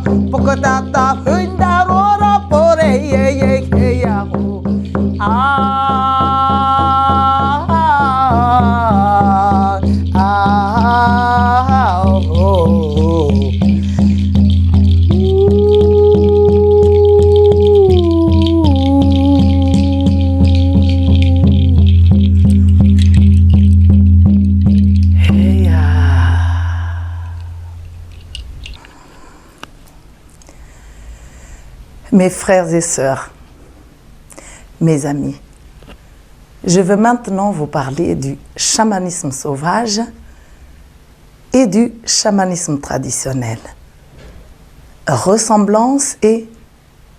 pokotata hundarora pore ye keya ho. Mes frères et sœurs, mes amis, je veux maintenant vous parler du chamanisme sauvage et du chamanisme traditionnel. Ressemblance et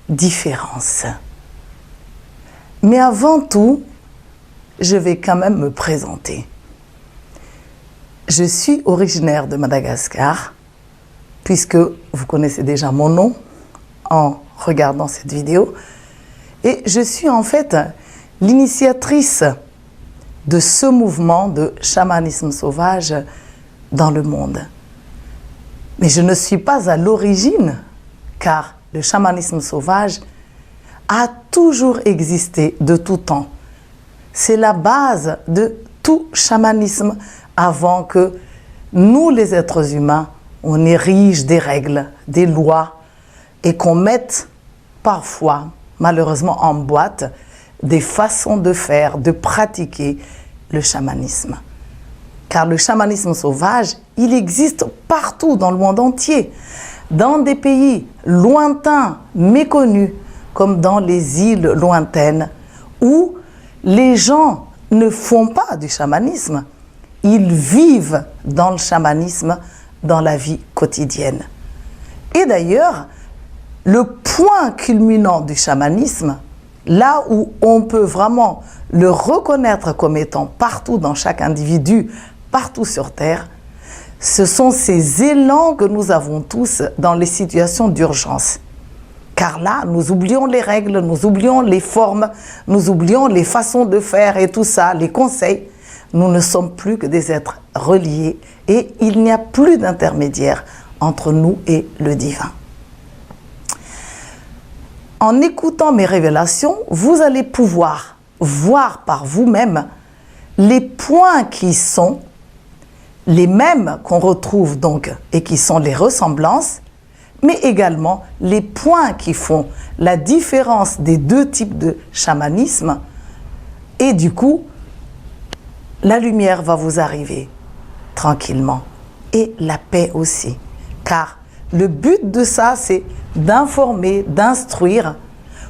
différence. Mais avant tout, je vais quand même me présenter. Je suis originaire de Madagascar, puisque vous connaissez déjà mon nom en regardant cette vidéo. Et je suis en fait l'initiatrice de ce mouvement de chamanisme sauvage dans le monde. Mais je ne suis pas à l'origine, car le chamanisme sauvage a toujours existé de tout temps. C'est la base de tout chamanisme avant que nous, les êtres humains, on érige des règles, des lois, et qu'on mette parfois, malheureusement en boîte, des façons de faire, de pratiquer le chamanisme. Car le chamanisme sauvage, il existe partout dans le monde entier, dans des pays lointains, méconnus, comme dans les îles lointaines, où les gens ne font pas du chamanisme, ils vivent dans le chamanisme dans la vie quotidienne. Et d'ailleurs, le point culminant du chamanisme, là où on peut vraiment le reconnaître comme étant partout dans chaque individu, partout sur Terre, ce sont ces élans que nous avons tous dans les situations d'urgence. Car là, nous oublions les règles, nous oublions les formes, nous oublions les façons de faire et tout ça, les conseils. Nous ne sommes plus que des êtres reliés et il n'y a plus d'intermédiaire entre nous et le divin. En écoutant mes révélations, vous allez pouvoir voir par vous-même les points qui sont les mêmes qu'on retrouve donc et qui sont les ressemblances, mais également les points qui font la différence des deux types de chamanisme. Et du coup, la lumière va vous arriver tranquillement et la paix aussi. Car le but de ça, c'est d'informer, d'instruire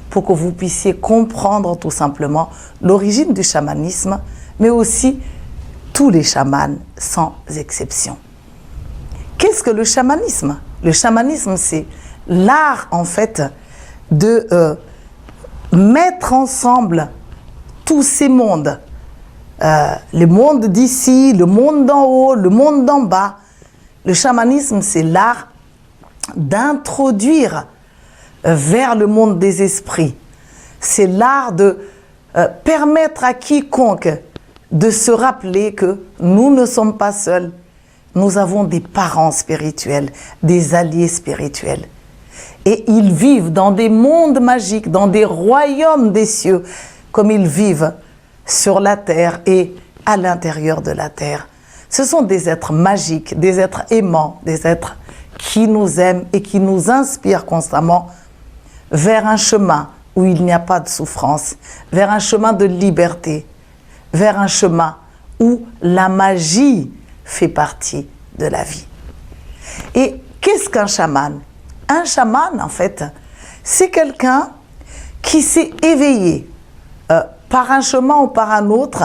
pour que vous puissiez comprendre tout simplement l'origine du chamanisme, mais aussi tous les chamans sans exception. Qu'est-ce que le chamanisme? Le chamanisme, c'est l'art en fait de mettre ensemble tous ces mondes, le monde d'ici, le monde d'en haut, le monde d'en bas. Le chamanisme, c'est l'art d'introduire vers le monde des esprits. C'est l'art de permettre à quiconque de se rappeler que nous ne sommes pas seuls. Nous avons des parents spirituels, des alliés spirituels. Et ils vivent dans des mondes magiques, dans des royaumes des cieux, comme ils vivent sur la terre et à l'intérieur de la terre. Ce sont des êtres magiques, des êtres aimants, des êtres qui nous aiment et qui nous inspirent constamment vers un chemin où il n'y a pas de souffrance, vers un chemin de liberté, vers un chemin où la magie fait partie de la vie. Et qu'est-ce qu'un chaman? Un chaman, en fait, c'est quelqu'un qui s'est éveillé par un chemin ou par un autre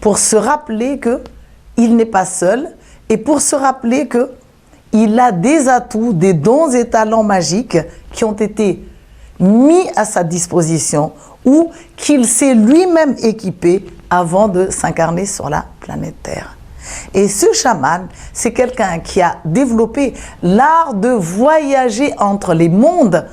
pour se rappeler qu'il n'est pas seul et pour se rappeler qu'il a des atouts, des dons et talents magiques qui ont été mis à sa disposition ou qu'il s'est lui-même équipé avant de s'incarner sur la planète Terre. Et ce chaman, c'est quelqu'un qui a développé l'art de voyager entre les mondes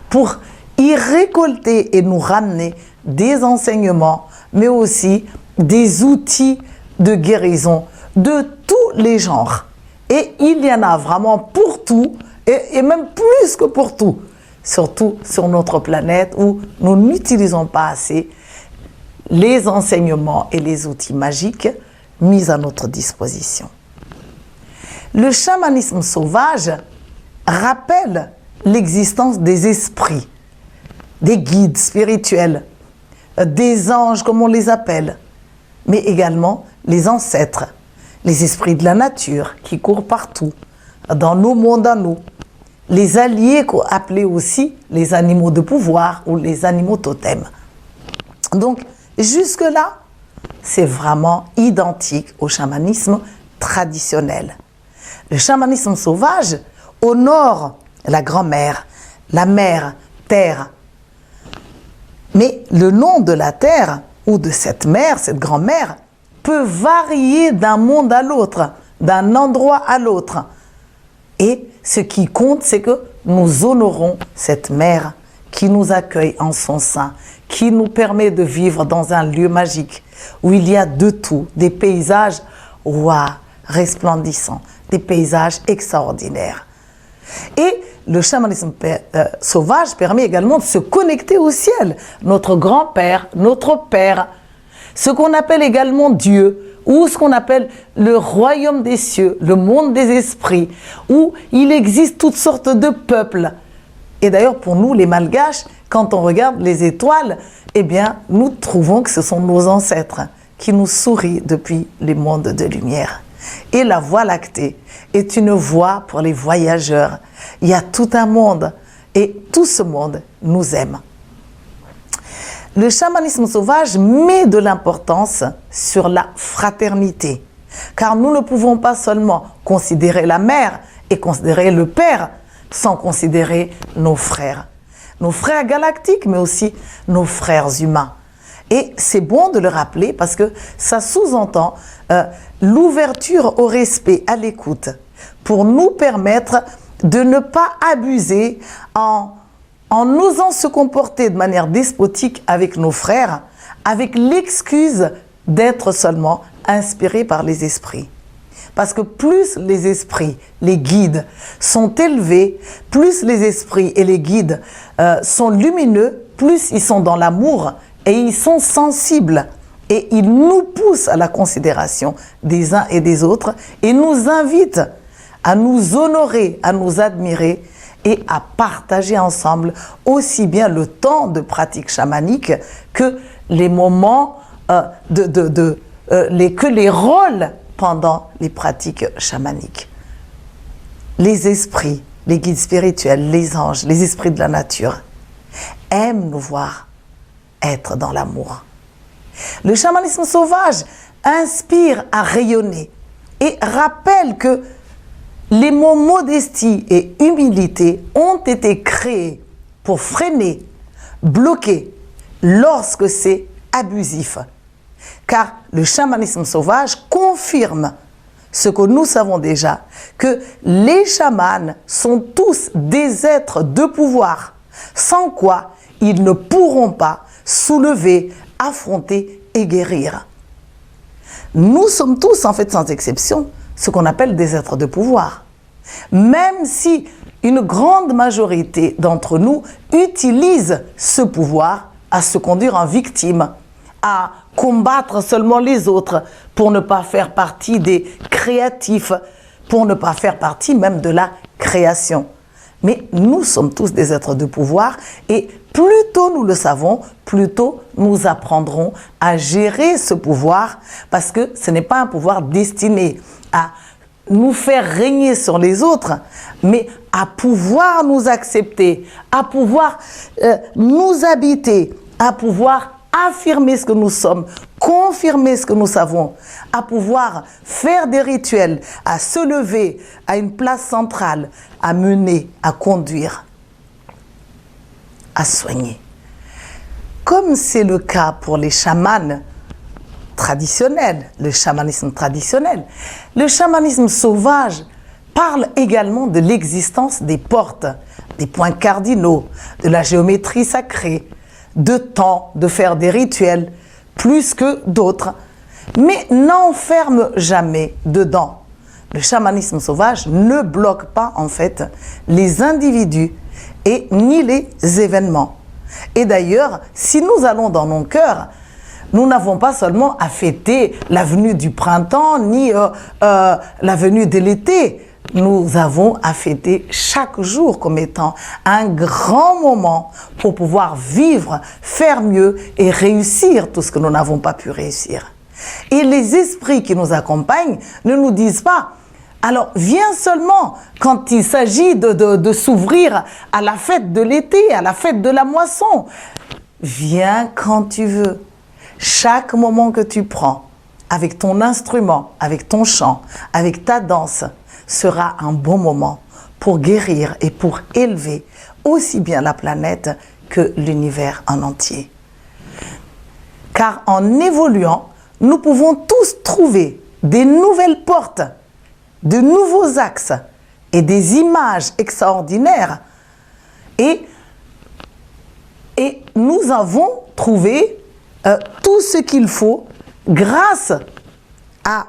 pour y récolter et nous ramener des enseignements, mais aussi des outils de guérison de tous les genres. Et il y en a vraiment pour tout et même plus que pour tout, surtout sur notre planète où nous n'utilisons pas assez les enseignements et les outils magiques mis à notre disposition. Le chamanisme sauvage rappelle l'existence des esprits, des guides spirituels, des anges comme on les appelle, mais également les ancêtres, les esprits de la nature qui courent partout, dans nos mondes à nous, les alliés qu'on appelait aussi les animaux de pouvoir ou les animaux totems. Donc jusque-là, c'est vraiment identique au chamanisme traditionnel. Le chamanisme sauvage honore la grand-mère, la mère, terre. Mais le nom de la terre ou de cette mère, cette grand-mère, peut varier d'un monde à l'autre, d'un endroit à l'autre. Et ce qui compte, c'est que nous honorons cette mère qui nous accueille en son sein, qui nous permet de vivre dans un lieu magique où il y a de tout, des paysages resplendissants, des paysages extraordinaires. Et le chamanisme sauvage permet également de se connecter au ciel, notre grand-père, notre père, ce qu'on appelle également Dieu, ou ce qu'on appelle le royaume des cieux, le monde des esprits, où il existe toutes sortes de peuples. Et d'ailleurs, pour nous, les Malgaches, quand on regarde les étoiles, eh bien, nous trouvons que ce sont nos ancêtres qui nous sourient depuis les mondes de lumière. Et la Voie lactée est une voie pour les voyageurs. Il y a tout un monde et tout ce monde nous aime. Le chamanisme sauvage met de l'importance sur la fraternité, car nous ne pouvons pas seulement considérer la mère et considérer le père sans considérer nos frères galactiques, mais aussi nos frères humains. Et c'est bon de le rappeler parce que ça sous-entend l'ouverture au respect, à l'écoute, pour nous permettre de ne pas abuser en osant se comporter de manière despotique avec nos frères, avec l'excuse d'être seulement inspirés par les esprits. Parce que plus les esprits, les guides, sont élevés, plus les esprits et les guides sont lumineux, plus ils sont dans l'amour et ils sont sensibles. Et ils nous poussent à la considération des uns et des autres et nous invitent à nous honorer, à nous admirer et à partager ensemble aussi bien le temps de pratique chamanique que les moments, que les rôles pendant les pratiques chamaniques. Les esprits, les guides spirituels, les anges, les esprits de la nature aiment nous voir être dans l'amour. Le chamanisme sauvage inspire à rayonner et rappelle que les mots modestie et humilité ont été créés pour freiner, bloquer lorsque c'est abusif. Car le chamanisme sauvage confirme ce que nous savons déjà, que les chamans sont tous des êtres de pouvoir, sans quoi ils ne pourront pas soulever, affronter et guérir. Nous sommes tous, en fait, sans exception, ce qu'on appelle des êtres de pouvoir. Même si une grande majorité d'entre nous utilise ce pouvoir à se conduire en victime, à combattre seulement les autres pour ne pas faire partie des créatifs, pour ne pas faire partie même de la création. Mais nous sommes tous des êtres de pouvoir et plus tôt nous le savons, plus tôt nous apprendrons à gérer ce pouvoir parce que ce n'est pas un pouvoir destiné à nous faire régner sur les autres, mais à pouvoir nous accepter, à pouvoir nous habiter, à pouvoir affirmer ce que nous sommes, confirmer ce que nous savons, à pouvoir faire des rituels, à se lever à une place centrale, à mener, à conduire, à soigner. Comme c'est le cas pour les chamans traditionnel, le chamanisme traditionnel. Le chamanisme sauvage parle également de l'existence des portes, des points cardinaux, de la géométrie sacrée, de temps, de faire des rituels, plus que d'autres, mais n'enferme jamais dedans le chamanisme sauvage ne bloque pas en fait les individus et ni les événements. Et d'ailleurs, si nous allons dans nos cœurs, nous n'avons pas seulement à fêter la venue du printemps ni la venue de l'été. Nous avons à fêter chaque jour comme étant un grand moment pour pouvoir vivre, faire mieux et réussir tout ce que nous n'avons pas pu réussir. Et les esprits qui nous accompagnent ne nous disent pas « Alors, viens seulement quand il s'agit de s'ouvrir à la fête de l'été, à la fête de la moisson. Viens quand tu veux. Chaque moment que tu prends, avec ton instrument, avec ton chant, avec ta danse, sera un bon moment pour guérir et pour élever aussi bien la planète que l'univers en entier. Car en évoluant, nous pouvons tous trouver des nouvelles portes, de nouveaux axes et des images extraordinaires. Et nous avons trouvé tout ce qu'il faut grâce à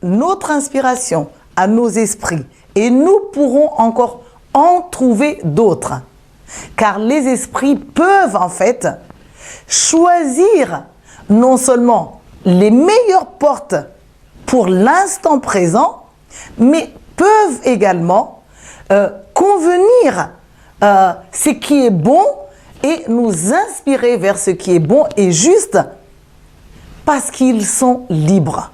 notre inspiration, à nos esprits. Et nous pourrons encore en trouver d'autres. Car les esprits peuvent en fait choisir non seulement les meilleures portes pour l'instant présent, mais peuvent également convenir ce qui est bon et nous inspirer vers ce qui est bon et juste parce qu'ils sont libres.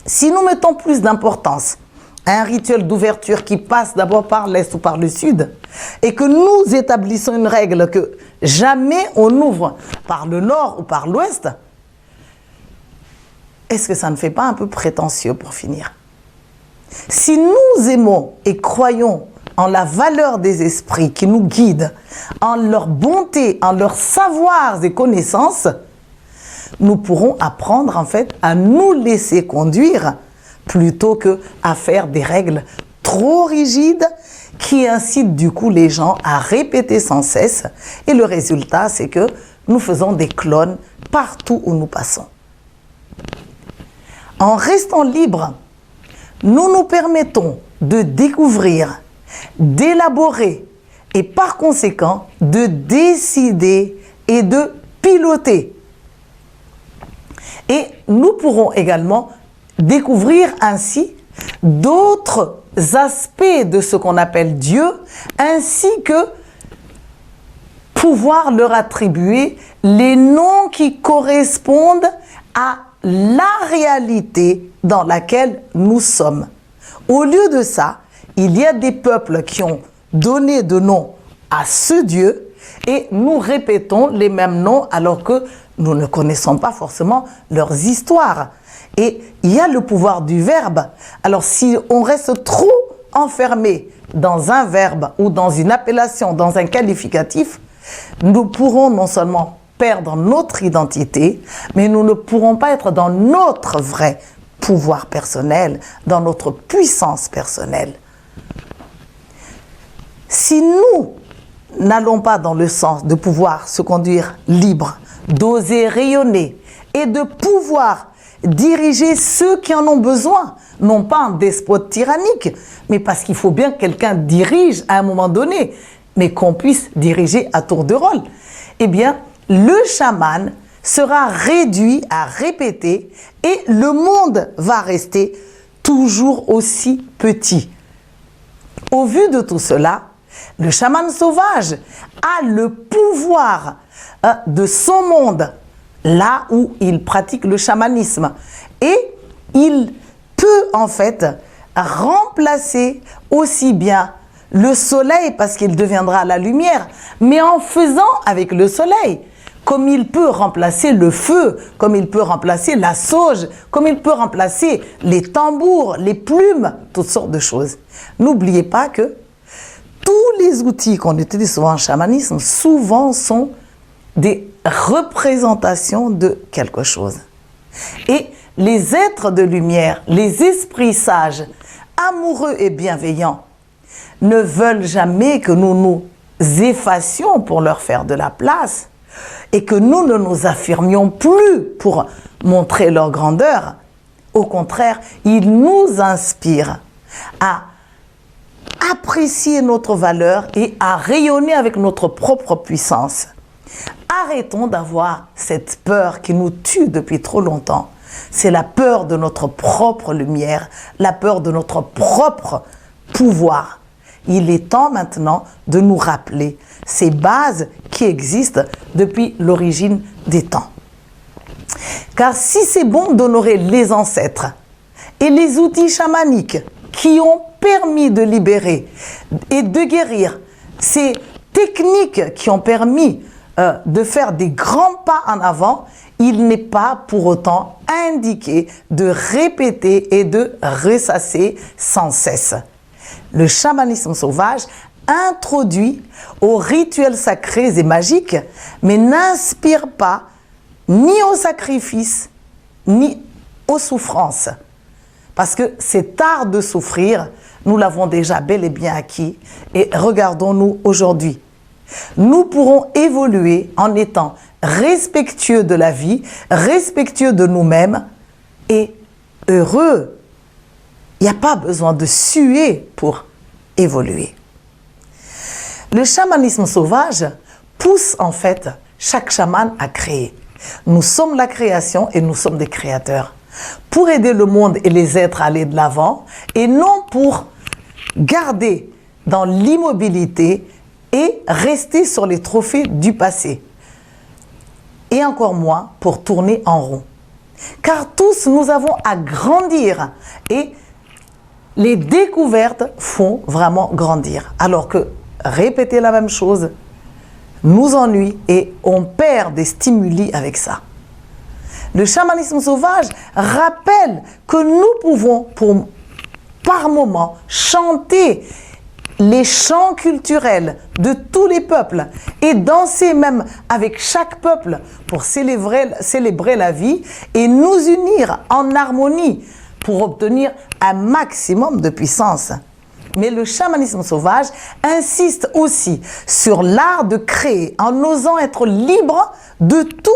Si nous mettons plus d'importance à un rituel d'ouverture qui passe d'abord par l'Est ou par le Sud et que nous établissons une règle que jamais on ouvre par le Nord ou par l'Ouest, est-ce que ça ne fait pas un peu prétentieux pour finir? Si nous aimons et croyons en la valeur des esprits qui nous guident, en leur bonté, en leurs savoirs et connaissances, nous pourrons apprendre en fait à nous laisser conduire plutôt que à faire des règles trop rigides qui incitent du coup les gens à répéter sans cesse. Et le résultat, c'est que nous faisons des clones partout où nous passons. En restant libres, nous nous permettons de découvrir, d'élaborer et par conséquent de décider et de piloter. Et nous pourrons également découvrir ainsi d'autres aspects de ce qu'on appelle Dieu, ainsi que pouvoir leur attribuer les noms qui correspondent à la réalité dans laquelle nous sommes. Au lieu de ça, il y a des peuples qui ont donné de nom à ce Dieu et nous répétons les mêmes noms alors que nous ne connaissons pas forcément leurs histoires. Et il y a le pouvoir du verbe. Alors si on reste trop enfermé dans un verbe ou dans une appellation, dans un qualificatif, nous pourrons non seulement perdre notre identité, mais nous ne pourrons pas être dans notre vrai pouvoir personnel, dans notre puissance personnelle. Si nous n'allons pas dans le sens de pouvoir se conduire libre, d'oser rayonner et de pouvoir diriger ceux qui en ont besoin, non pas un despote tyrannique, mais parce qu'il faut bien que quelqu'un dirige à un moment donné, mais qu'on puisse diriger à tour de rôle, eh bien, le chaman sera réduit à répéter et le monde va rester toujours aussi petit. Au vu de tout cela, le chaman sauvage a le pouvoir de son monde, là où il pratique le chamanisme. Et il peut en fait remplacer aussi bien le soleil, parce qu'il deviendra la lumière, mais en faisant avec le soleil, comme il peut remplacer le feu, comme il peut remplacer la sauge, comme il peut remplacer les tambours, les plumes, toutes sortes de choses. N'oubliez pas que tous les outils qu'on utilise souvent en chamanisme, souvent sont des représentations de quelque chose. Et les êtres de lumière, les esprits sages, amoureux et bienveillants, ne veulent jamais que nous nous effacions pour leur faire de la place et que nous ne nous affirmions plus pour montrer leur grandeur, Au contraire, il nous inspire à apprécier notre valeur et à rayonner avec notre propre puissance. Arrêtons d'avoir cette peur qui nous tue depuis trop longtemps. C'est la peur de notre propre lumière, la peur de notre propre pouvoir. Il est temps maintenant de nous rappeler ces bases qui existent depuis l'origine des temps. Car si c'est bon d'honorer les ancêtres et les outils chamaniques qui ont permis de libérer et de guérir, ces techniques qui ont permis de faire des grands pas en avant, il n'est pas pour autant indiqué de répéter et de ressasser sans cesse. Le chamanisme sauvage introduit aux rituels sacrés et magiques, mais n'inspire pas ni au sacrifice, ni aux souffrances. Parce que cet art de souffrir, nous l'avons déjà bel et bien acquis. Et regardons-nous aujourd'hui. Nous pourrons évoluer en étant respectueux de la vie, respectueux de nous-mêmes et heureux. Il n'y a pas besoin de suer pour évoluer. Le chamanisme sauvage pousse en fait chaque chaman à créer. Nous sommes la création et nous sommes des créateurs. Pour aider le monde et les êtres à aller de l'avant et non pour garder dans l'immobilité et rester sur les trophées du passé. Et encore moins pour tourner en rond. Car tous nous avons à grandir et les découvertes font vraiment grandir. Alors que répéter la même chose nous ennuie et on perd des stimuli avec ça. Le chamanisme sauvage rappelle que nous pouvons, par moment, chanter les chants culturels de tous les peuples et danser même avec chaque peuple pour célébrer la vie et nous unir en harmonie pour obtenir un maximum de puissance. Mais le chamanisme sauvage insiste aussi sur l'art de créer en osant être libre de tout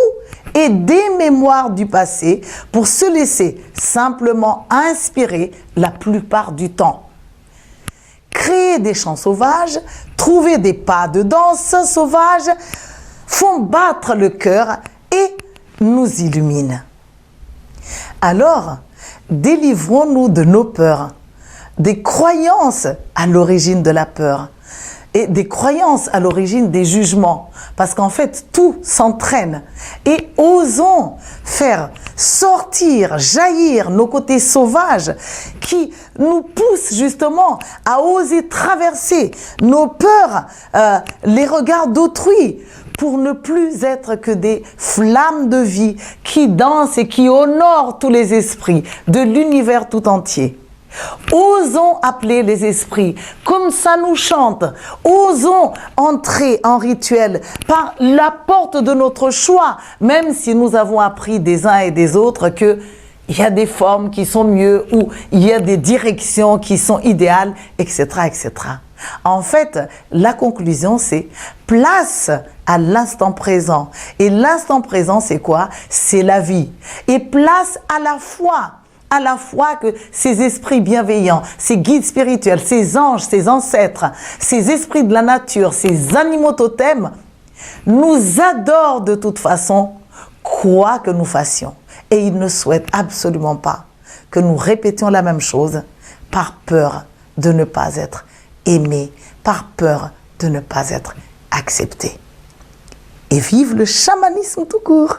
et des mémoires du passé pour se laisser simplement inspirer la plupart du temps. Créer des chants sauvages, trouver des pas de danse sauvages, font battre le cœur et nous illuminent. Alors, délivrons-nous de nos peurs, des croyances à l'origine de la peur et des croyances à l'origine des jugements. Parce qu'en fait, tout s'entraîne. Et osons faire sortir, jaillir nos côtés sauvages qui nous poussent justement à oser traverser nos peurs, les regards d'autrui, pour ne plus être que des flammes de vie qui dansent et qui honorent tous les esprits de l'univers tout entier. Osons appeler les esprits comme ça nous chante. Osons entrer en rituel par la porte de notre choix, même si nous avons appris des uns et des autres que il y a des formes qui sont mieux ou il y a des directions qui sont idéales, etc., etc. En fait, la conclusion, c'est place à l'instant présent. Et l'instant présent, c'est quoi? C'est la vie. Et place à la foi que ces esprits bienveillants, ces guides spirituels, ces anges, ces ancêtres, ces esprits de la nature, ces animaux totems, nous adorent de toute façon, quoi que nous fassions. Et ils ne souhaitent absolument pas que nous répétions la même chose par peur de ne pas être aimés, par peur de ne pas être acceptés. Et vive le chamanisme tout court!